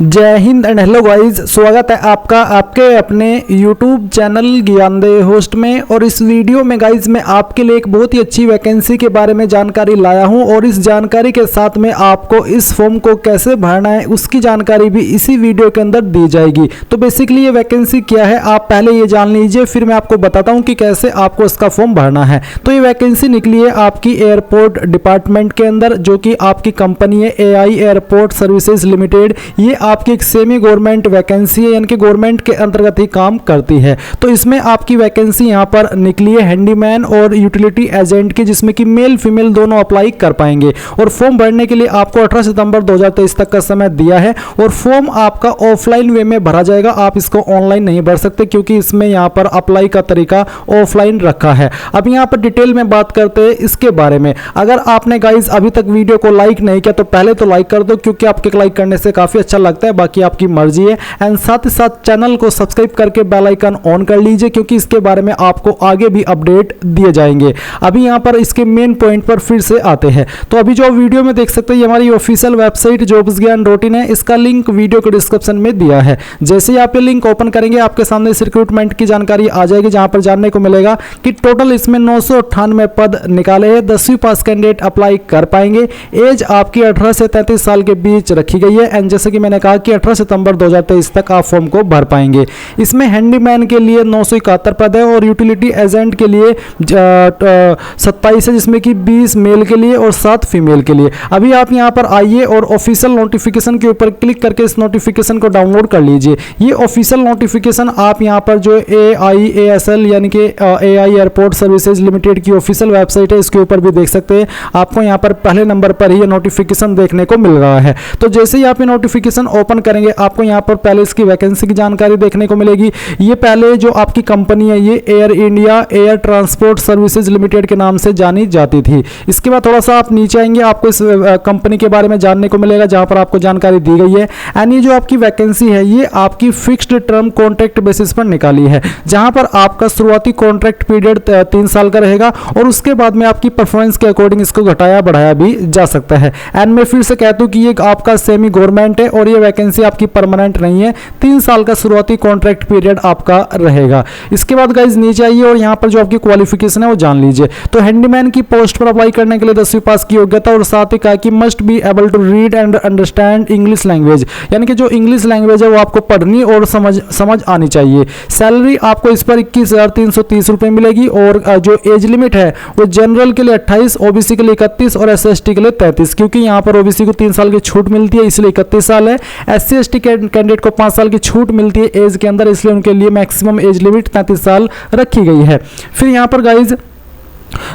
जय Hind and hello guys, स्वागत है आपका आपके अपने YouTube चैनल ज्ञानदेव होस्ट में। और इस वीडियो में गाइस मैं आपके लिए एक बहुत ही अच्छी वैकेंसी के बारे में जानकारी लाया हूं और इस जानकारी के साथ में आपको इस फॉर्म को कैसे भरना है उसकी जानकारी भी इसी वीडियो के अंदर दी जाएगी। तो बेसिकली ये वैकेंसी क्या है आप पहले ये जान लीजिए, फिर मैं आपको बताता हूँ कि कैसे आपको इसका फॉर्म भरना है। तो ये वैकेंसी निकली है आपकी एयरपोर्ट डिपार्टमेंट के अंदर, जो कि आपकी कंपनी है AI एयरपोर्ट सर्विसेज लिमिटेड। ये आपकी एक सेमी गवर्नमेंट वैकेंसी है, यानी कि गवर्नमेंट के अंतर्गत ही काम करती है। तो इसमें आपकी वैकेंसी यहाँ पर निकली है हैंडीमैन और यूटिलिटी एजेंट की, जिसमें कि मेल फीमेल दोनों अप्लाई कर पाएंगे। और फॉर्म भरने के लिए आपको 18 सितंबर 2023 तक का समय दिया है और फॉर्म आपका ऑफलाइन वे में भरा जाएगा। आप इसको ऑनलाइन नहीं भर सकते क्योंकि इसमें यहाँ पर अप्लाई का तरीका ऑफलाइन रखा है। अब यहाँ पर डिटेल में बात करते हैं इसके बारे में। अगर आपने गाइज अभी तक वीडियो को लाइक नहीं किया तो पहले तो लाइक कर दो, क्योंकि आपके लाइक करने से काफी अच्छा लगता है, बाकी आपकी मर्जी है। एंड साथ ही साथ चैनल को सब्सक्राइब करके बेल आइकन ऑन कर लीजिए, क्योंकि इसके बारे में आपको आगे भी अपडेट दिए जाएंगे। अभी यहाँ पर इसके मेन पॉइंट पर फिर से आते हैं। तो अभी जो वीडियो में देख सकते हैं, ये हमारी ऑफिशियल वेबसाइट jobsgyan.in है। इसका लिंक वीडियो के डिस्क्रिप्शन में दिया है। जैसे ही आप ये लिंक ओपन करेंगे आपके सामने इस रिक्रूटमेंट की जानकारी आ जाएगी, जहां पर जानने को मिलेगा कि टोटल इसमें 998 पद निकाले हैं। 10वीं पास कैंडिडेट अप्लाई कर पाएंगे। एज आपकी 18 से 33 साल के बीच रखी गई है। एंड जैसे कि मैंने कहा कि 18 सितंबर 2023 तक आप फॉर्म को भर पाएंगे। इसमें हैंडीमैन के लिए 971 पद है और यूटिलिटी एजेंट के लिए 27 है, जिसमें कि 20 मेल के लिए और 7 फीमेल के लिए। अभी आप यहां पर आइए और ऑफिशियल नोटिफिकेशन के ऊपर क्लिक करके इस नोटिफिकेशन को डाउनलोड कर लीजिए। ये ऑफिशियल नोटिफिकेशन आप यहां पर जो AIASL यानी कि AI एयरपोर्ट सर्विसेज लिमिटेड की ऑफिशियल वेबसाइट है, इसके ऊपर भी देख सकते हैं। आपको यहां पर पहले नंबर पर ही ये नोटिफिकेशन देखने को मिल रहा है। तो जैसे ही आप ये नोटिफिकेशन ओपन करेंगे आपको यहाँ पर पहले इसकी वैकेंसी की जानकारी देखने को मिलेगी। ये पहले जो आपकी कंपनी है ये air India air transport services limited के नाम से जानी जाती थी। इसके बाद थोड़ा सा आप नीचे आएंगे, आपको इस कंपनी के बारे में जानने को मिलेगा, जहां पर आपको जानकारी दी गई है। एंड ये जो आपकी वैकेंसी है ये आपकी फिक्स्ड टर्म कॉन्ट्रैक्ट बेसिस पर निकाली है, जहां पर आपका शुरुआती कॉन्ट्रैक्ट पीरियड 3 साल का रहेगा और उसके बाद में आपकी परफॉर्मेंस के अकॉर्डिंग इसको घटाया बढ़ाया भी जा सकता है। एंड मैं फिर से कहता हूं कि ये आपका सेमी गवर्नमेंट है और ये वैकेंसी आपकी परमानेंट नहीं है। 3 साल का शुरुआती कॉन्ट्रैक्ट पीरियड आपका रहेगा। इसके बाद गाइज नीचे आइए और यहाँ पर जो आपकी क्वालिफिकेशन है वो जान लीजिए। तो हैंडीमैन की पोस्ट पर अप्लाई करने के लिए 10वीं पास की योग्यता और साथ ही कहा कि must be able to read and understand English language, यानी कि जो इंग्लिश लैंग्वेज है वो आपको पढ़नी और समझ आनी चाहिए। सैलरी आपको इस पर 21,330 रुपये मिलेगी और जो एज लिमिट है वो जनरल के लिए 28, OBC के लिए 31 और SC/ST के लिए 33, क्योंकि यहाँ पर OBC को 3 साल की छूट मिलती है इसलिए 31 साल है। SC/ST कैंडिडेट को 5 साल की छूट मिलती है एज के अंदर, इसलिए उनके लिए मैक्सिमम एज लिमिट 33 साल रखी गई है। फिर यहाँ पर गाइज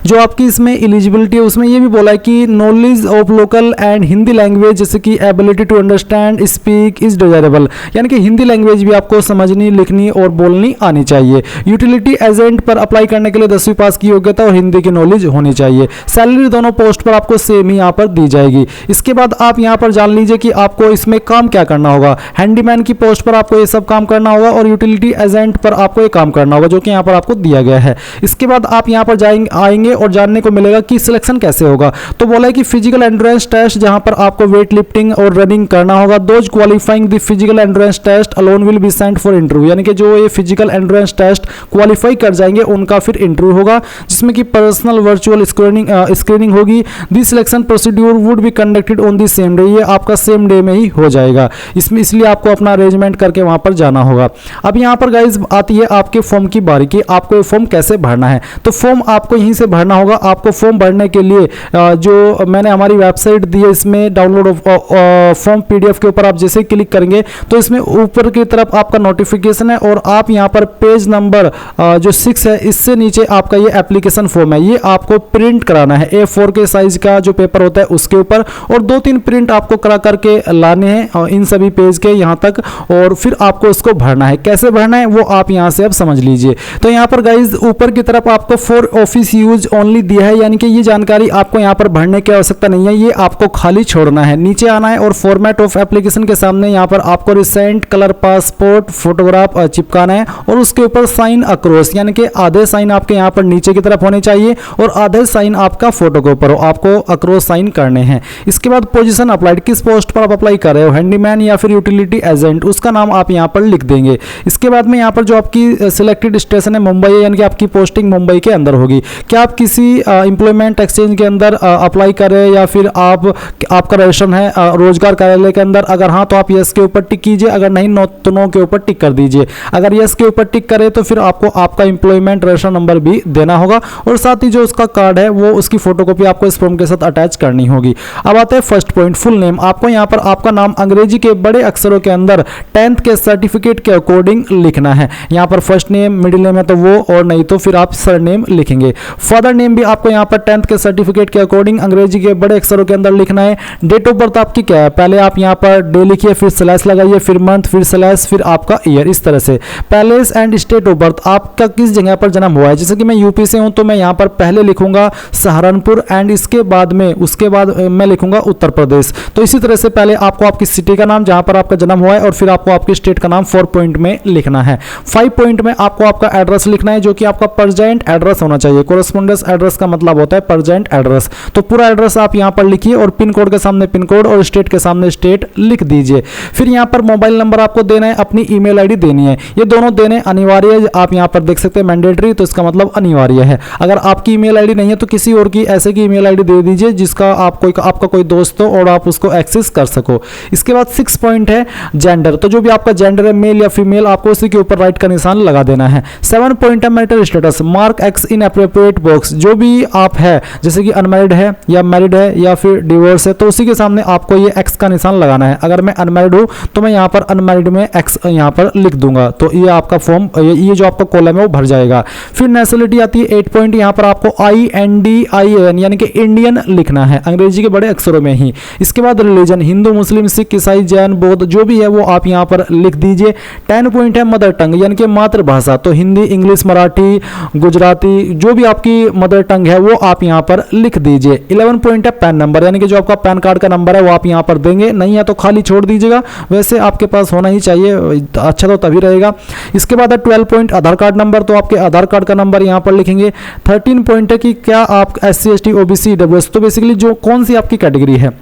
जो आपकी इसमें एलिजिबिलिटी है उसमें ये भी बोला है कि knowledge of local and Hindi language, जैसे कि ability to understand speak is desirable, यानी कि हिंदी लैंग्वेज भी आपको समझनी लिखनी और बोलनी आनी चाहिए। यूटिलिटी एजेंट पर अप्लाई करने के लिए 10वीं पास की योग्यता और हिंदी की नॉलेज होनी चाहिए। सैलरी दोनों पोस्ट पर आपको सेम ही यहाँ पर दी जाएगी। इसके बाद आप यहाँ पर जान लीजिए कि आपको इसमें काम क्या करना होगा। हैंडीमैन की पोस्ट पर आपको ये सब काम करना होगा और यूटिलिटी एजेंट पर आपको ये काम करना होगा, जो कि यहाँ पर आपको दिया गया है। इसके बाद आप यहाँ पर आएंगे और जानने को मिलेगा कि सिलेक्शन कैसे होगा। तो बोला है कि फिजिकल एंड्योरेंस टेस्ट, जहां पर आपको वेट लिफ्टिंग और रनिंग करना होगा। Those qualifying the physical endurance test alone will be sent for interview, यानी कि जो ये फिजिकल एंड्योरेंस टेस्ट क्वालिफाई कर जाएंगे उनका फिर इंटरव्यू होगा, जिसमें कि पर्सनल वर्चुअल स्क्रीनिंग होगी। This selection procedure would be conducted on the same day, ये आपका सेम डे में ही हो जाएगा। इसमें इसलिए आपको अपना अरेंजमेंट करके वहां पर जाना होगा। अब यहाँ पर गाइज आती है आपके फॉर्म की बारी की आपको ये फॉर्म कैसे भरना है। तो फॉर्म आपको यहीं से भरना होगा। आपको फॉर्म भरने के लिए जो मैंने हमारी वेबसाइट दी है इसमें डाउनलोड फॉर्म PDF के ऊपर आप जैसे क्लिक करेंगे तो इसमें ऊपर की तरफ आपका नोटिफिकेशन है और आप यहां पर पेज नंबर जो 6 है इससे नीचे आपका ये एप्लीकेशन फॉर्म है, ये आपको प्रिंट कराना है। A4 के साइज का जो पेपर होता है उसके ऊपर और 2-3 प्रिंट आपको करा करके लाने हैं इन सभी पेज के यहां तक, और फिर आपको इसको भरना है। कैसे भरना है वो आप यहां से अब समझ लीजिए। तो यहां पर गाइज ऊपर की तरफ आपको फॉर ऑफिस यूज ओनली दिया है, यानी कि ये जानकारी आपको यहाँ पर भरने की आवश्यकता नहीं है, ये आपको खाली छोड़ना है। नीचे आना है और फॉर्मेट ऑफ एप्लीकेशन के सामने यहाँ पर आपको रिसेंट कलर पासपोर्ट फोटोग्राफ चिपकाना है और उसके ऊपर साइन अक्रॉस, यानी कि आधे साइन आपके यहाँ पर नीचे की तरफ होने चाहिए और आधे साइन आपका फोटो के ऊपर हो, आपको अक्रॉस साइन करने हैं। इसके बाद पोजीशन अप्लाइड, किस पोस्ट पर आप अप्लाई कर रहे हो, हैंडीमैन या फिर यूटिलिटी एजेंट, उसका नाम आप यहाँ पर लिख देंगे। इसके बाद में यहाँ पर जो आपकी सिलेक्टेड स्टेशन है मुंबई है, यानी कि आपकी पोस्टिंग मुंबई के अंदर होगी। क्या आप किसी एम्प्लॉयमेंट एक्सचेंज के अंदर अप्लाई कर रहे हैं या फिर आपका रजिस्ट्रेशन है रोजगार कार्यालय के अंदर, अगर हाँ तो आप यस के ऊपर टिक कीजिए, अगर नहीं नो तो नो के ऊपर टिक कर दीजिए। अगर यस के ऊपर टिक करें तो फिर आपको आपका एम्प्लॉयमेंट रजिस्ट्रेशन नंबर भी देना होगा और साथ ही जो उसका कार्ड है वो उसकी फोटोकॉपी आपको इस फॉर्म के साथ अटैच करनी होगी। अब आता है फर्स्ट पॉइंट, फुल नेम। आपको यहाँ पर आपका नाम अंग्रेजी के बड़े अक्षरों के अंदर 10th के सर्टिफिकेट के अकॉर्डिंग लिखना है। यहाँ पर फर्स्ट नेम, मिडिल नेम है तो वो, और नहीं तो फिर आप सरनेम लिखेंगे। फादर नेम भी आपको यहाँ पर 10th के सर्टिफिकेट के अकॉर्डिंग अंग्रेजी के बड़े अक्षरों के अंदर लिखना है। डेट ऑफ बर्थ आपकी क्या है, पहले आप यहाँ पर डे लिखिए, फिर स्लैश लगाइए, फिर मंथ, फिर स्लैश, फिर आपका ईयर, इस तरह से। Palace and state of birth, आपका किस जगह पर जन्म हुआ है। जैसे कि मैं यूपी से हूँ तो मैं यहाँ पर पहले लिखूंगा सहारनपुर एंड उसके बाद मैं लिखूंगा उत्तर प्रदेश। तो इसी तरह से पहले आपको आपकी सिटी का नाम जहां पर आपका जन्म हुआ है और फिर आपको आपकी स्टेट का नाम 4 पॉइंट में लिखना है। 5 पॉइंट में आपको आपका एड्रेस लिखना है जो कि आपका प्रेजेंट एड्रेस होना चाहिए। कोरेस्पोंडेंस एड्रेस का मतलब होता है प्रेजेंट एड्रेस। तो पूरा एड्रेस आप यहां पर लिखिए और पिन कोड के सामने पिन कोड और स्टेट के सामने स्टेट लिख दीजिए। फिर यहां पर मोबाइल नंबर आपको देना है, अपनी ईमेल आईडी देनी है। ये दोनों देने अनिवार्य है। आप यहां पर देख सकते हैं मैंडेटरी, तो इसका मतलब अनिवार्य है। अगर आपकी ईमेल आईडी नहीं है तो किसी और की ऐसे की ईमेल आईडी दे दीजिए जिसका आपका कोई दोस्त हो और आप उसको एक्सेस कर सको। इसके बाद 6 पॉइंट है जेंडर, तो जो भी आपका जेंडर है मेल या फीमेल आपको उसी के ऊपर राइट का निशान लगा देना है। 7 पॉइंट है मैरिटल स्टेटस, मार्क एक्स इन एप्रोप्रिएट बॉक्स। जो भी आप है जैसे कि अनमैरिड है या मैरिड है या फिर डिवोर्स है तो उसी के सामने आपको ये एक्स का निशान लगाना है। अगर मैं अनमैरिड हूं तो मैं यहाँ पर अनमैरिड में एक्स यहाँ पर लिख दूंगा, तो ये आपका फॉर्म, ये जो आपका कॉलम है वो भर जाएगा। फिर नेशनलिटी आती है 8 पॉइंट, यहाँ पर आपको INDIAN यानी कि इंडियन लिखना है अंग्रेजी के बड़े अक्षरों में ही। इसके बाद रिलीजन, हिंदू मुस्लिम सिख ईसाई जैन बौद्ध जो भी है वो आप यहाँ पर लिख दीजिए। 10 पॉइंट है मदर टंग यानी कि मातृभाषा, तो हिंदी इंग्लिश मराठी गुजराती जो भी आपकी मदर टंग है वो आप यहाँ पर लिख दीजिए। 11 पॉइंट है पैन नंबर, यानी कि जो आपका पैन कार्ड का नंबर है वो आप यहाँ पर देंगे, नहीं है तो खाली छोड़ दीजिएगा, वैसे आपके पास होना ही चाहिए, अच्छा तो तभी रहेगा। इसके बाद है 12 पॉइंट आधार कार्ड नंबर, तो आपके आधार कार्ड का नंबर यहाँ पर लिखेंगे। 13 पॉइंट है कि क्या आप SC ST OBC EWS, तो बेसिकली जो कौन सी आपकी कैटेगरी है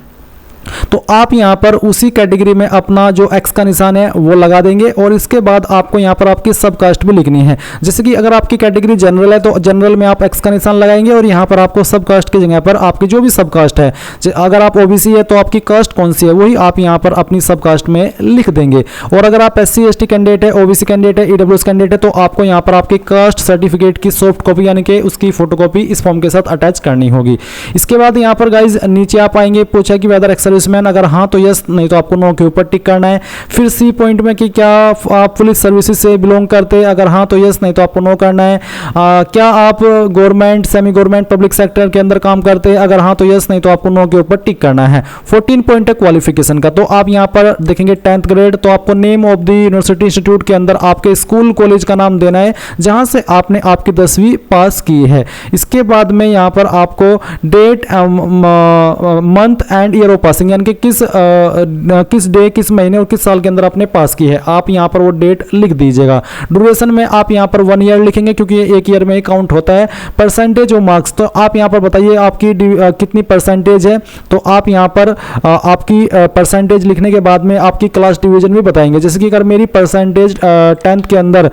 तो आप यहां पर उसी कैटेगरी में अपना जो एक्स का निशान है वो लगा देंगे। और इसके बाद आपको यहां पर आपकी सब कास्ट भी लिखनी है। जैसे कि अगर आपकी कैटेगरी जनरल है तो जनरल में आप एक्स का निशान लगाएंगे और यहां पर आपको सब कास्ट की जगह पर आपकी जो भी सब कास्ट है, अगर आप ओबीसी है तो आपकी कास्ट कौन सी है वही आप यहां पर अपनी सब कास्ट में लिख देंगे। और अगर आप SC ST कैंडिडेट है, ओबीसी कैंडिडेट है, EWS कैंडिडेट है तो आपको यहां पर आपकी कास्ट सर्टिफिकेट की सॉफ्ट कॉपी यानी कि उसकी फोटोकॉपी इस फॉर्म के साथ अटैच करनी होगी। इसके बाद यहां पर गाइज नीचे आप आएंगे, पूछा कि वेदर एक्स सर्विसमैन, अगर हाँ तो यस, नहीं तो आपको नो के ऊपर टिक करना है। फिर C पॉइंट में कि क्या आप पुलिस सर्विसेज से बिलोंग करते हैं, अगर हाँ तो यस, नहीं तो आपको नो करना है। क्या आप government semi government public sector के अंदर काम करते हैं, अगर हाँ तो यस, नहीं तो आपको नो के ऊपर टिक करना है। 14 पॉइंट है क्वालिफिकेशन का, तो आप यहाँ पर देखेंगे 10th ग्रेड, तो आपको name of the university institute के अंदर आपके स्कूल कॉलेज का नाम देना है जहां से आपने आपकी 10वीं पास की है। इसके बाद में यहाँ पर आपको date month and year of passing यानी कि किस डे किस महीने और किस साल के अंदर आपने पास की है आप यहाँ पर वो डेट लिख दीजिएगा। ड्यूरेशन में आप यहाँ पर 1 ईयर लिखेंगे क्योंकि ये 1 ईयर में ही काउंट होता है। परसेंटेज और मार्क्स, तो आप यहाँ पर बताइए आपकी कितनी परसेंटेज है, तो आप यहाँ पर आपकी परसेंटेज लिखने के बाद में आपकी क्लास डिवीजन भी बताएंगे। जैसे कि अगर मेरी परसेंटेज 10th के अंदर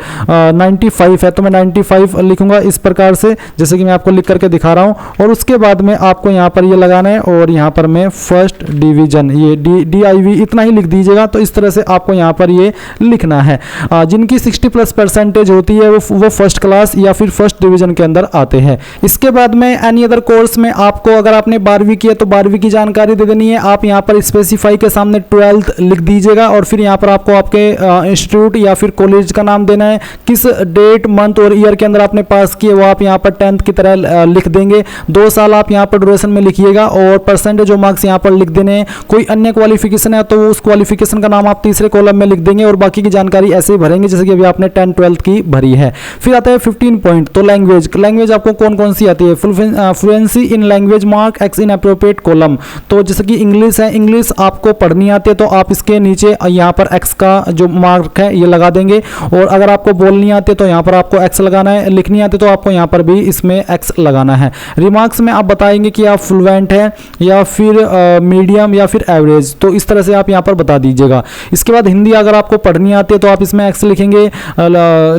95 है तो मैं 95 लिखूंगा इस प्रकार से, जैसे कि मैं आपको लिख करके दिखा रहा हूँ। और उसके बाद में आपको यहाँ पर ये लगाना है और यहाँ पर मैं फर्स्ट डिवीजन ये DIV इतना ही लिख दीजिएगा। तो इस तरह से आपको यहाँ पर ये लिखना है। जिनकी 60+ परसेंटेज होती है वो फर्स्ट क्लास या फिर फर्स्ट डिवीजन के अंदर आते हैं। इसके बाद में एनी अदर कोर्स में आपको अगर आपने 12वीं की है तो 12वीं की जानकारी दे देनी है। आप यहाँ पर स्पेसिफाई के सामने 12th लिख दीजिएगा और फिर यहाँ पर आपको आपके इंस्टीट्यूट या फिर कॉलेज का नाम देना है। किस डेट मंथ और ईयर के अंदर आपने पास किए वो आप यहाँ पर 10th की तरह लिख देंगे। 2 साल आप यहाँ पर ड्यूरेशन में लिखिएगा और परसेंटेज और मार्क्स यहाँ पर लिख देने आपने कोई अन्य क्वालिफिकेशन है तो उस क्वालिफिकेशन का नाम आप तीसरे कॉलम में लिख देंगे और बाकी की जानकारी ऐसे ही भरेंगे जैसे कि अभी आपने 10 12th की भरी है। फिर आता है 15 पॉइंट, तो लैंग्वेज आपको कौन कौन सी आती है। Fluency in language mark x in appropriate column, तो जैसे कि इंग्लिश है, इंग्लिश आपको पढ़नी आती है तो आप इसके नीचे यहाँ पर एक्स का जो मार्क है ये लगा देंगे। और अगर आपको बोलनी आती है तो यहाँ पर आपको एक्स लगाना है, लिखनी आती है तो आपको यहाँ पर भी इसमें एक्स लगाना है। रिमार्क्स में आप बताएंगे कि आप फ्लुएंट है या फिर मीडियम या फिर एवरेज, तो इस तरह से आप यहाँ पर बता दीजिएगा। इसके बाद हिंदी अगर आपको पढ़नी आती है तो आप इसमें एक्स लिखेंगे,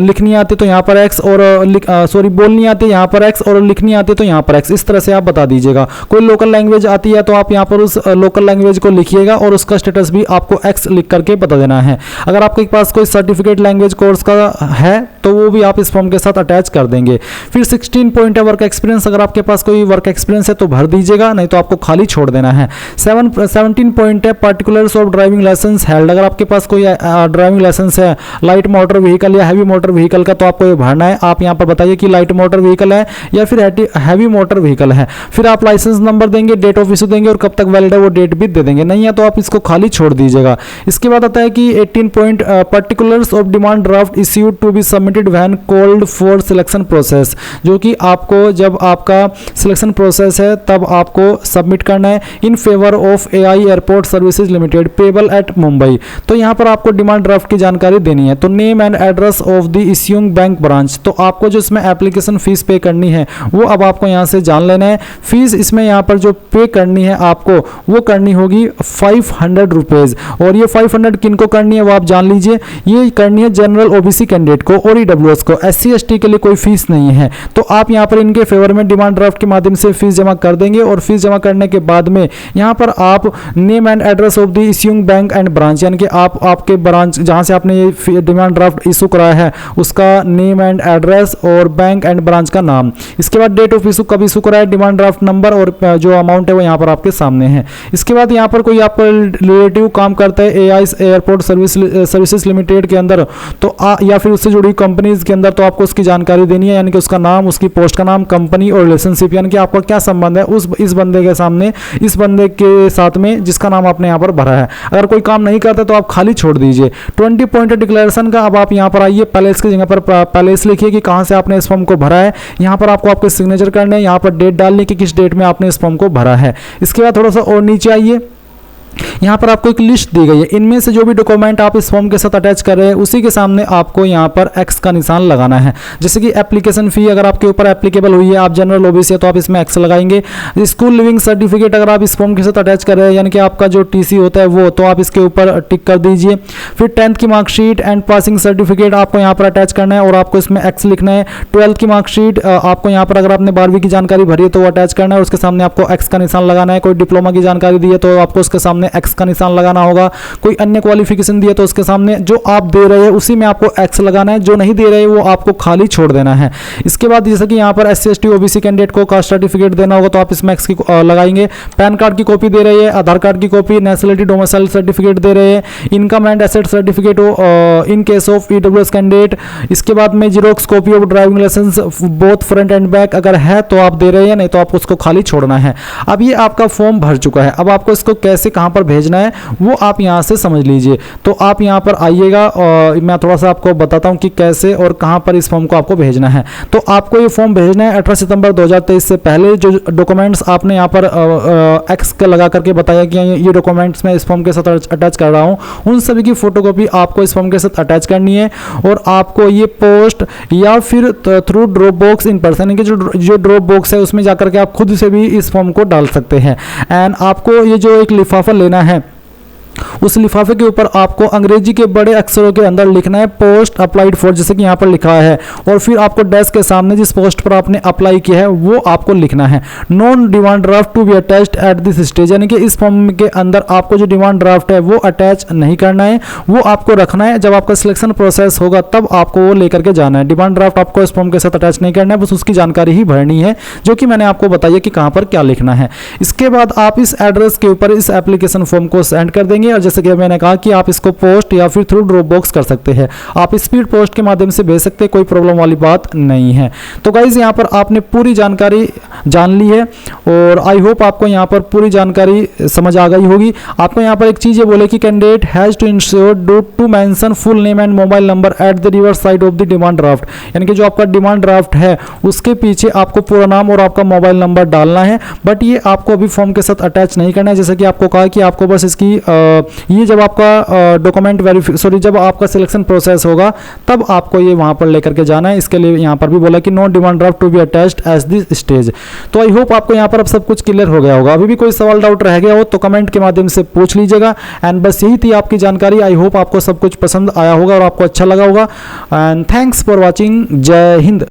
लिखनी आती है तो यहाँ पर एक्स और बोलनी आती है यहाँ पर एक्स और लिखनी आती है तो यहाँ पर एक्स, इस तरह से आप बता दीजिएगा। कोई लोकल लैंग्वेज आती है तो आप यहाँ पर उस लोकल लैंग्वेज को लिखिएगा और उसका स्टेटस भी आपको एक्स लिख करके बता देना है। अगर आपके पास कोई सर्टिफिकेट लैंग्वेज कोर्स का है तो वो भी आप इस फॉर्म के साथ अटैच कर देंगे। फिर 16 पॉइंट है वर्क एक्सपीरियंस, अगर आपके पास कोई वर्क एक्सपीरियंस है तो भर दीजिएगा, नहीं तो आपको खाली छोड़ देना है। 17 पॉइंट है particulars of driving licence held, अगर आपके पास कोई ड्राइविंग लाइसेंस है लाइट मोटर व्हीकल या हैवी मोटर व्हीकल का तो आपको ये भरना है। आप यहाँ पर बताइए कि लाइट मोटर व्हीकल है या फिर हैवी मोटर व्हीकल है। फिर आप लाइसेंस नंबर देंगे, डेट ऑफ इशू देंगे और कब तक वैलिड है वो डेट भी दे देंगे, नहीं है तो आप इसको खाली छोड़ दीजिएगा। इसके बाद आता है कि 18 point particulars of demand draft issued to be submitted when called for selection process, जो कि आपको जब आपका सिलेक्शन प्रोसेस है तब आपको सबमिट करना है। In favour of AI airport services limited payable eight Mumbai, तो यहाँ पर आपको डिमांड ड्राफ्ट की जानकारी देनी है। तो name and address of the issuing bank branch, तो आपको जो इसमें एप्लीकेशन फीस पे करनी है वो अब आपको यहाँ से जान लेना है। फीस इसमें यहाँ पर जो पे करनी है आपको वो करनी होगी 500 रुपीज़, और ये 500 किनको करनी है वो आप जान लीजिए। ये करनी है जनरल ओबीसी कैंडिडेट को और ईडब्ल्यूएस को, एससी एसटी के लिए कोई फीस नहीं है। तो आप यहाँ पर इनके फेवर में डिमांड ड्राफ्ट के माध्यम से फीस जमा कर देंगे और फीस जमा करने के बाद में यहाँ पर आप name and address of the issuing bank and branch, यानी कि आपके ब्रांच जहाँ से आपने ये डिमांड ड्राफ्ट इशू कराया है उसका नेम एंड एड्रेस और बैंक एंड ब्रांच का नाम। इसके बाद डेट ऑफ इशू, कब इशू कराया, डिमांड ड्राफ्ट नंबर और जो अमाउंट है वो यहाँ पर आपके सामने है। इसके बाद यहाँ पर कोई आपका रिलेटिव काम करता है एआई एयरपोर्ट सर्विसेज लिमिटेड के अंदर तो या फिर उससे जुड़ी कंपनीज के अंदर, तो आपको उसकी जानकारी देनी है, यानी कि उसका नाम, उसकी पोस्ट का नाम, कंपनी और रिलेशनशिप, यानी कि आपका क्या संबंध है इस बंदे के सामने, इस बंदे के साथ में जिसका नाम आपने यहाँ पर भरा है। अगर कोई काम नहीं करता तो आप खाली छोड़ दीजिए। 20 पॉइंट डिक्लेरेशन का, अब आप यहाँ पर आइए, पहले इसकी जगह पर पहले इस लिखिए कि कहाँ से आपने इस फॉर्म को भरा है। यहाँ पर आपको आपके सिग्नेचर करने हैं, यहाँ पर डेट डालनी कि किस डेट में आपने इस फॉर्म को भरा है। इसके बाद थोड़ा सा और नीचे आइए, यहाँ पर आपको एक लिस्ट दी गई है, इनमें से जो भी डॉक्यूमेंट आप इस फॉर्म के साथ अटैच कर रहे हैं उसी के सामने आपको यहाँ पर एक्स का निशान लगाना है। जैसे कि एप्लीकेशन फी अगर आपके ऊपर एप्लीकेबल हुई है, आप जनरल ओबीसी है तो आप इसमें एक्स लगाएंगे। स्कूल लिविंग सर्टिफिकेट अगर आप इस फॉर्म के साथ अटैच कर रहे हैं, यानी कि आपका जो टीसी होता है वो, तो आप इसके ऊपर टिक कर दीजिए। फिर 10th की मार्कशीट एंड पासिंग सर्टिफिकेट आपको यहाँ पर अटैच करना है और आपको इसमें एक्स लिखना है। 12th की मार्कशीट आपको यहाँ पर, अगर आपने 12वीं की जानकारी भरी है तो वो अटैच करना है, उसके सामने आपको एक्स का निशान लगाना है। कोई डिप्लोमा की जानकारी दी है तो आपको उसके सामने एक्स का निशान लगाना होगा। कोई अन्य क्वालिफिकेशन दिए तो उसके सामने जो आप दे रहे हैं उसी में आपको एक्स लगाना है, जो नहीं दे रहे वो आपको खाली छोड़ देना है। इसके बाद जैसे कि यहाँ पर एससी एसटी ओबीसी कैंडिडेट को कास्ट सर्टिफिकेट देना होगा तो आप इसमें एक्स की लगाएंगे। पैन कार्ड की कॉपी दे रहे हैं, आधार कार्ड की कॉपी, नेशनलिटी डोमिसाइल सर्टिफिकेट दे रहे हैं, इनकम एंड एसेट सर्टिफिकेट हो in case of EWS candidate. इसके बाद में xerox copy of driving licence both front and back अगर है तो आप दे रहे हैं, नहीं तो आपको उसको खाली छोड़ना है। अब ये आपका फॉर्म भर चुका है, अब आपको इसको कैसे कहाँ पर भेजना है वो आप यहाँ से समझ लीजिए। तो आप यहाँ पर आइएगा और मैं थोड़ा सा आपको बताता हूँ कि कैसे और कहाँ पर इस फॉर्म को आपको भेजना है। तो आपको ये फॉर्म भेजना है 18 सितंबर 2023 से पहले। जो डॉक्यूमेंट्स आपने यहाँ पर एक्स का लगा करके बताया कि ये डॉक्यूमेंट्स मैं इस फॉर्म के साथ अटैच कर रहा हूँ, उन सभी की फोटोकॉपी आपको इस फॉर्म के साथ अटैच करनी है और आपको ये पोस्ट या फिर through drop box in person, यानी कि जो ड्रॉप बॉक्स है उसमें जाकर के आप खुद से भी इस फॉर्म को डाल सकते हैं। एंड आपको ये जो एक लिफाफा लेना है, उस लिफाफे के ऊपर आपको अंग्रेजी के बड़े अक्षरों के अंदर लिखना है पोस्ट अप्लाइड फॉर, जैसे कि यहाँ पर लिखा है, और फिर आपको डेस्क के सामने जिस पोस्ट पर आपने अप्लाई किया है वो आपको लिखना है। Non demand draft to be attached at this stage, यानी कि इस फॉर्म के अंदर आपको जो डिमांड ड्राफ्ट है वो अटैच नहीं करना है, वो आपको रखना है। जब आपका सिलेक्शन प्रोसेस होगा तब आपको वो लेकर के जाना है। डिमांड ड्राफ्ट आपको इस फॉर्म के साथ अटैच नहीं करना है, बस उसकी जानकारी ही भरनी है जो कि मैंने आपको बताया कि कहाँ पर क्या लिखना है। इसके बाद आप इस एड्रेस के ऊपर इस एप्लीकेशन फॉर्म को सेंड कर देंगे और जैसे कि मैंने कहा कि आप इसको पोस्ट या फिर थ्रू ड्रॉप बॉक्स कर सकते हैं। आप स्पीड पोस्ट के माध्यम से भेज सकते हैं, कोई प्रॉब्लम वाली बात नहीं है। तो गाइज यहाँ पर आपने पूरी जानकारी जान ली है और आई होप आपको यहाँ पर पूरी जानकारी समझ आ गई होगी। आपको यहाँ पर एक चीज़ ये बोले कि candidate has to ensure to mention full name and mobile number at the reverse side of the demand draft, यानी कि जो आपका डिमांड ड्राफ्ट है उसके पीछे आपको पूरा नाम और आपका मोबाइल नंबर डालना है। बट ये आपको अभी फॉर्म के साथ अटैच नहीं करना है, जैसे कि आपको कहा कि आपको बस इसकी ये जब आपका डॉक्यूमेंट जब आपका सिलेक्शन प्रोसेस होगा तब आपको ये वहाँ पर लेकर के जाना है। इसके लिए यहाँ पर भी बोला कि no demand draft to be attached as this stage. तो आई होप आपको यहाँ पर अब सब कुछ क्लियर हो गया होगा। अभी भी कोई सवाल डाउट रह गया हो तो कमेंट के माध्यम से पूछ लीजिएगा। एंड बस यही थी आपकी जानकारी। आई होप आपको सब कुछ पसंद आया होगा और आपको अच्छा लगा होगा। And thanks for watching. जय हिंद।